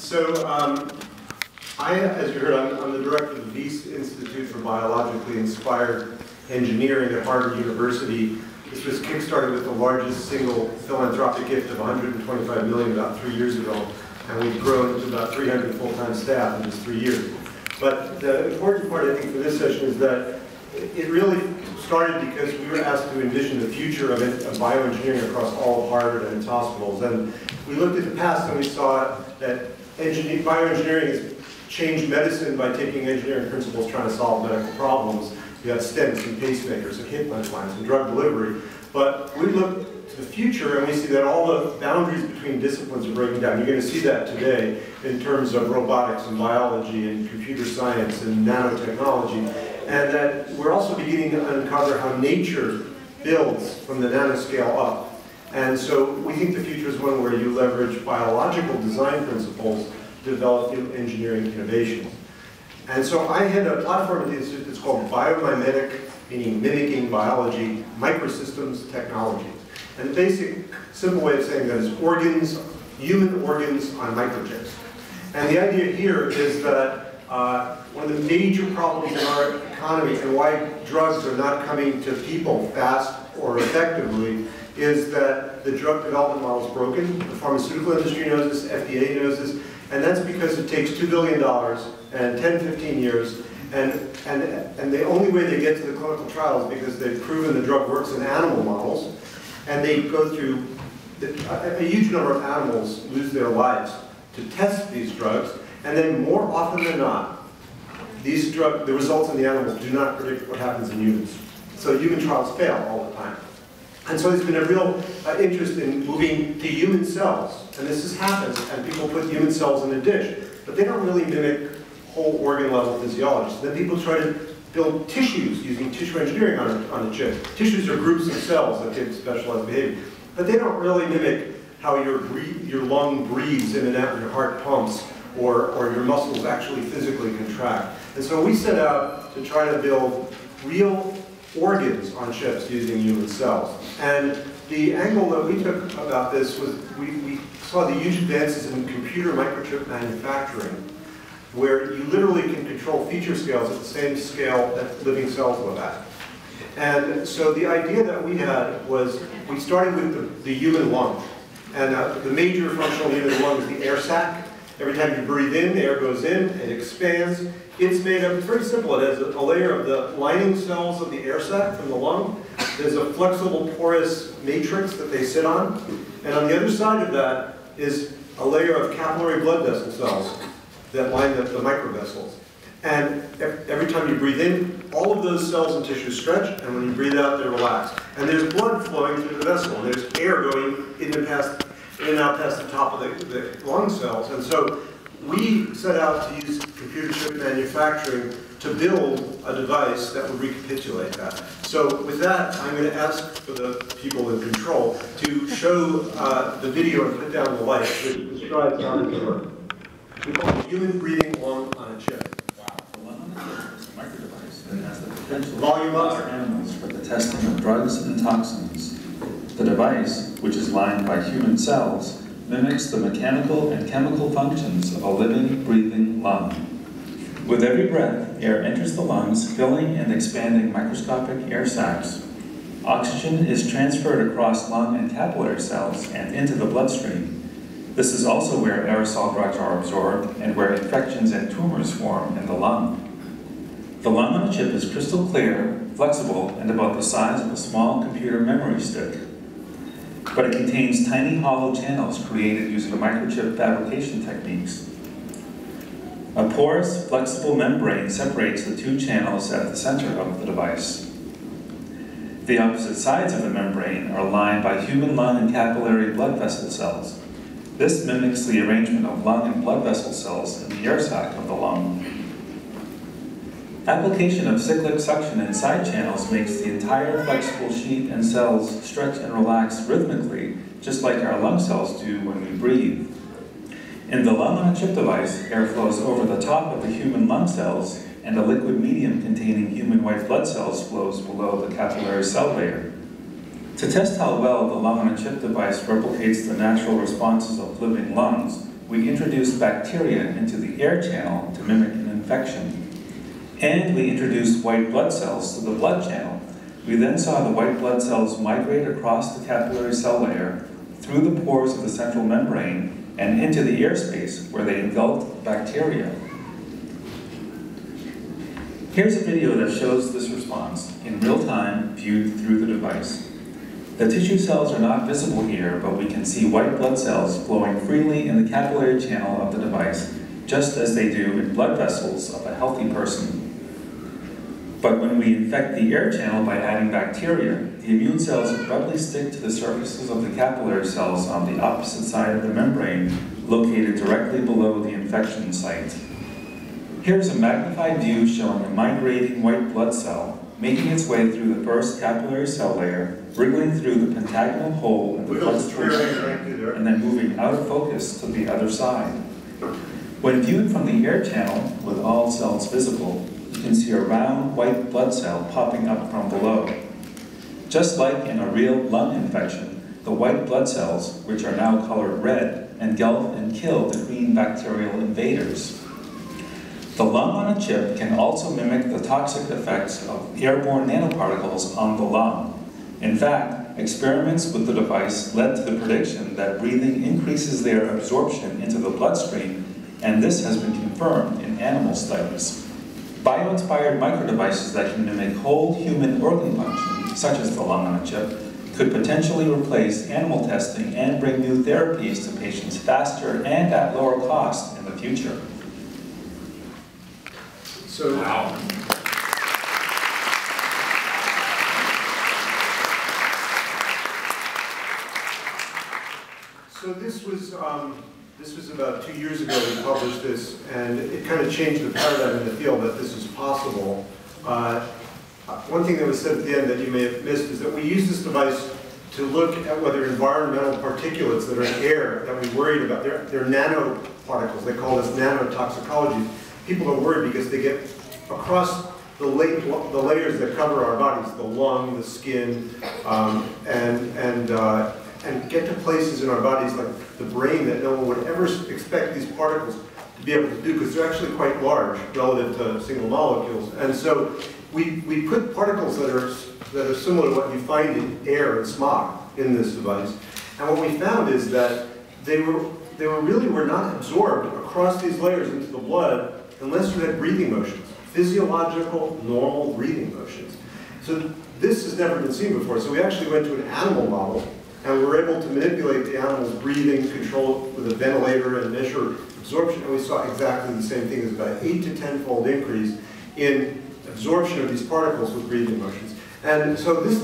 As you heard, I'm the director of the Wyss Institute for Biologically Inspired Engineering at Harvard University. This was kickstarted with the largest single philanthropic gift of $125 million about 3 years ago, and we've grown to about 300 full-time staff in just 3 years. But the important part, I think, for this session is that it really started because we were asked to envision the future of bioengineering across all of Harvard and its hospitals. And we looked at the past and we saw that bioengineering has changed medicine by taking engineering principles trying to solve medical problems. You have stents and pacemakers and hip implants and drug delivery. But we look to the future and we see that all the boundaries between disciplines are breaking down. You're going to see that today in terms of robotics and biology and computer science and nanotechnology. And that we're also beginning to uncover how nature builds from the nanoscale up. And so we think the future is one where you leverage biological design principles to develop new engineering innovations. And so I had a platform at the Institute that's called Biomimetic, meaning mimicking biology, microsystems technologies. And the basic, simple way of saying that is organs, human organs on microchips. And the idea here is that one of the major problems in our economy and why drugs are not coming to people fast or effectively is that the drug development model is broken. The pharmaceutical industry knows this, FDA knows this, and that's because it takes $2 billion and 10, 15 years, and the only way they get to the clinical trial is because they've proven the drug works in animal models, and they go through, a huge number of animals lose their lives to test these drugs, and then more often than not, the results in the animals do not predict what happens in humans. So human trials fail all the time. And so there's been a real interest in moving to human cells. And this has happened, and people put human cells in a dish. But they don't really mimic whole organ level physiology. So then people try to build tissues using tissue engineering on a chip. Tissues are groups of cells that give specialized behavior. But they don't really mimic how your lung breathes in and out and your heart pumps, or your muscles actually physically contract. And so we set out to try to build real organs on chips using human cells. And the angle that we took about this was we saw the huge advances in computer microchip manufacturing, where you literally can control feature scales at the same scale that living cells live at. And so the idea that we had was, we started with the human lung. And the major functional unit of the lung is the air sac. Every time you breathe in, the air goes in, it expands. It's made up, it's very simple. It has a layer of the lining cells of the air sac from the lung. There's a flexible porous matrix that they sit on. And on the other side of that is a layer of capillary blood vessel cells that line the microvessels. And every time you breathe in, all of those cells and tissues stretch, and when you breathe out, they relax. And there's blood flowing through the vessel, and there's air going in and out past the top of the lung cells. And so we set out to use computer chip manufacturing to build a device that would recapitulate that. So with that, I'm going to ask for the people in control to show the video and put down the light, which describes how it can work. We call it human breathing lung on a chip. Wow. The lung on a chip is a microdevice that has the potential Volume to allow animals for the testing of drugs and toxins. The device, which is lined by human cells, mimics the mechanical and chemical functions of a living, breathing lung. With every breath, air enters the lungs, filling and expanding microscopic air sacs. Oxygen is transferred across lung and capillary cells and into the bloodstream. This is also where aerosol drugs are absorbed and where infections and tumors form in the lung. The lung on a chip is crystal clear, flexible, and about the size of a small computer memory stick. But it contains tiny hollow channels created using microchip fabrication techniques. A porous, flexible membrane separates the two channels at the center of the device. The opposite sides of the membrane are lined by human lung and capillary blood vessel cells. This mimics the arrangement of lung and blood vessel cells in the air sac of the lung. Application of cyclic suction in side channels makes the entire flexible sheet and cells stretch and relax rhythmically, just like our lung cells do when we breathe. In the lung on a chip device, air flows over the top of the human lung cells, and a liquid medium containing human white blood cells flows below the capillary cell layer. To test how well the lung on a chip device replicates the natural responses of living lungs, we introduced bacteria into the air channel to mimic an infection. And we introduced white blood cells to the blood channel. We then saw the white blood cells migrate across the capillary cell layer, through the pores of the central membrane, and into the airspace where they engulfed bacteria. Here's a video that shows this response in real time viewed through the device. The tissue cells are not visible here, but we can see white blood cells flowing freely in the capillary channel of the device, just as they do in blood vessels of a healthy person. But when we infect the air channel by adding bacteria, the immune cells abruptly stick to the surfaces of the capillary cells on the opposite side of the membrane, located directly below the infection site. Here's a magnified view showing a migrating white blood cell making its way through the first capillary cell layer, wriggling through the pentagonal hole in the bloodstream, and then moving out of focus to the other side. When viewed from the air channel, with all cells visible, you can see a round white blood cell popping up from below. Just like in a real lung infection, the white blood cells, which are now colored red, engulf and kill the green bacterial invaders. The lung on a chip can also mimic the toxic effects of airborne nanoparticles on the lung. In fact, experiments with the device led to the prediction that breathing increases their absorption into the bloodstream, and this has been confirmed in animal studies. Bio-inspired microdevices that can mimic whole human organ function, such as the lung on a chip, could potentially replace animal testing and bring new therapies to patients faster and at lower cost in the future. So, wow. So this was about 2 years ago we published this, and it kind of changed the paradigm in the field that this is possible. One thing that was said at the end that you may have missed is that we use this device to look at whether environmental particulates that are in air that we worried about, they're nanoparticles, they call this nanotoxicology. People are worried because they get across the layers that cover our bodies, the lung, the skin, and get to places in our bodies like the brain that no one would ever expect these particles to be able to do, because they're actually quite large relative to single molecules. And so we put particles that are similar to what you find in air and smog in this device. And what we found is that they really were not absorbed across these layers into the blood unless you had breathing motions, physiological, normal breathing motions. So this has never been seen before. So we actually went to an animal model, and we were able to manipulate the animal's breathing, control it with a ventilator, and measure absorption, and we saw exactly the same thing, as about an 8 to 10-fold increase in absorption of these particles with breathing motions. And so this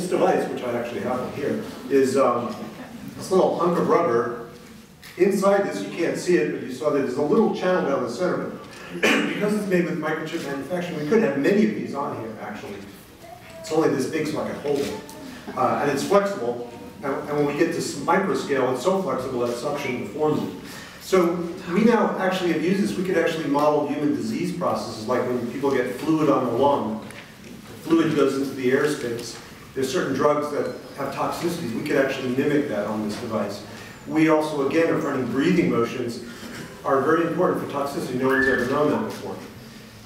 device, which I actually have here, is this little hunk of rubber. Inside this, you can't see it, but you saw that there's a little channel down the center. Because it's made with microchip manufacturing, we could have many of these on here, actually. It's only this big, so I can hold it. And it's flexible, and when we get to micro scale, it's so flexible that suction deforms it. So we now actually have used this. We could actually model human disease processes, like when people get fluid on the lung. The fluid goes into the airspace. There's certain drugs that have toxicities. We could actually mimic that on this device. We also, again, are finding breathing motions are very important for toxicity. No one's ever known that before.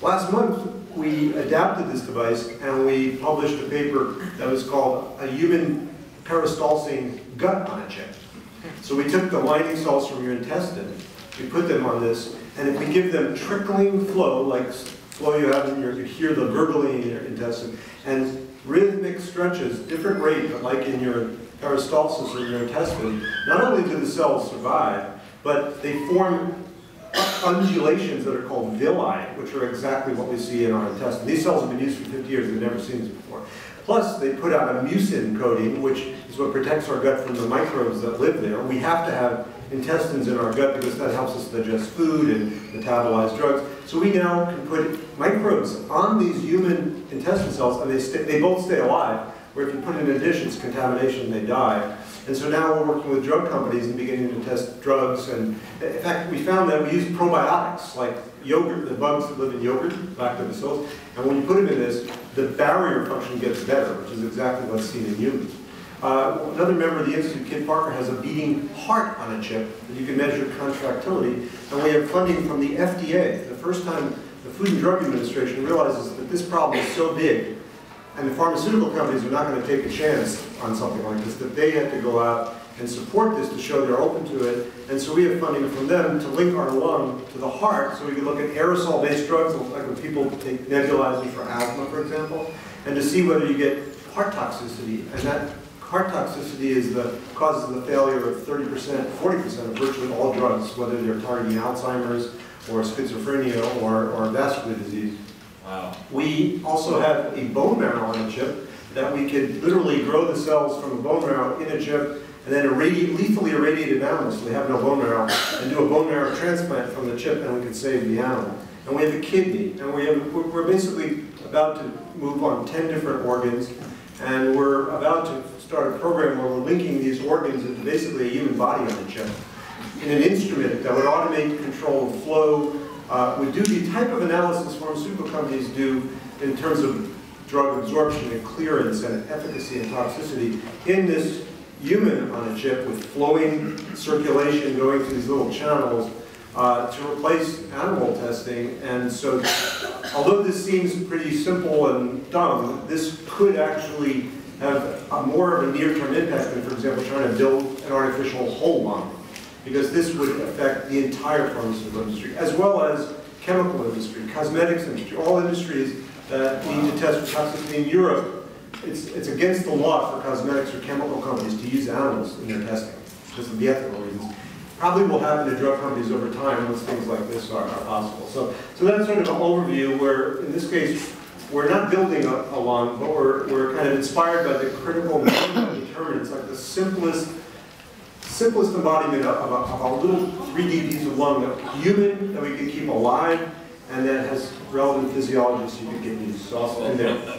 Last month, we adapted this device and we published a paper that was called A Human Peristalsing Gut on a Chip. So we took the lining cells from your intestine, we put them on this, and if we give them trickling flow, like flow you have in you hear the gurgling in your intestine, and rhythmic stretches, different rate, but like in your peristalsis or your intestine, not only do the cells survive, but they form undulations that are called villi, which are exactly what we see in our intestine. These cells have been used for 50 years, they've never seen this before. Plus, they put out a mucin coating, which is what protects our gut from the microbes that live there. We have to have intestines in our gut because that helps us digest food and metabolize drugs. So we now can put microbes on these human intestine cells, and they both stay alive, where if you put in additions, contamination, they die. And so now we're working with drug companies and beginning to test drugs. And in fact, we found that we use probiotics, like yogurt, the bugs that live in yogurt, lactobacillus. And when you put them in this, the barrier function gets better, which is exactly what's seen in humans. Another member of the Institute, Kid Parker, has a beating heart on a chip that you can measure contractility. And we have funding from the FDA. The first time the Food and Drug Administration realizes that this problem is so big, and the pharmaceutical companies are not going to take a chance on something like this, that they had to go out and support this to show they're open to it. And so we have funding from them to link our lung to the heart, so we can look at aerosol-based drugs, like when people take nebulizers for asthma, for example, and to see whether you get heart toxicity. And that heart toxicity causes the failure of 30%, 40% of virtually all drugs, whether they're targeting Alzheimer's or schizophrenia or vascular disease. Wow. We also have a bone marrow on a chip that we could literally grow the cells from the bone marrow in a chip and then lethally irradiated animals, so they have no bone marrow, and do a bone marrow transplant from the chip, and we can save the animal. And we have a kidney, and we're basically about to move on 10 different organs, and we're about to start a program where we're linking these organs into basically a human body on a chip in an instrument that would automate control of flow, would do the type of analysis pharmaceutical companies do in terms of drug absorption and clearance and efficacy and toxicity in this human on a chip with flowing circulation going through these little channels to replace animal testing. And so, although this seems pretty simple and dumb, this could actually have more of a near-term impact than, for example, trying to build an artificial whole lung, because this would affect the entire pharmaceutical industry, as well as chemical industry, cosmetics industry, all industries that need to test for toxicity. In Europe, it's against the law for cosmetics or chemical companies to use animals in their testing, because of the ethical reasons. Probably will happen to drug companies over time once things like this are possible. So that's sort of an overview where, in this case, we're not building a lung, but we're kind of inspired by the critical determinants, like the simplest embodiment of a little 3D piece of lung, a human that we can keep alive, and that has relevant physiology so you can get used. So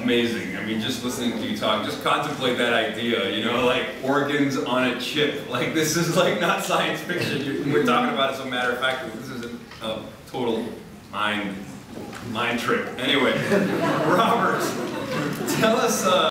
amazing. I mean, just listening to you talk, just contemplate that idea, you know, like organs on a chip. Like, this is like not science fiction. We're talking about it so matter of fact. This is a total mind trip. Anyway, Robert, tell us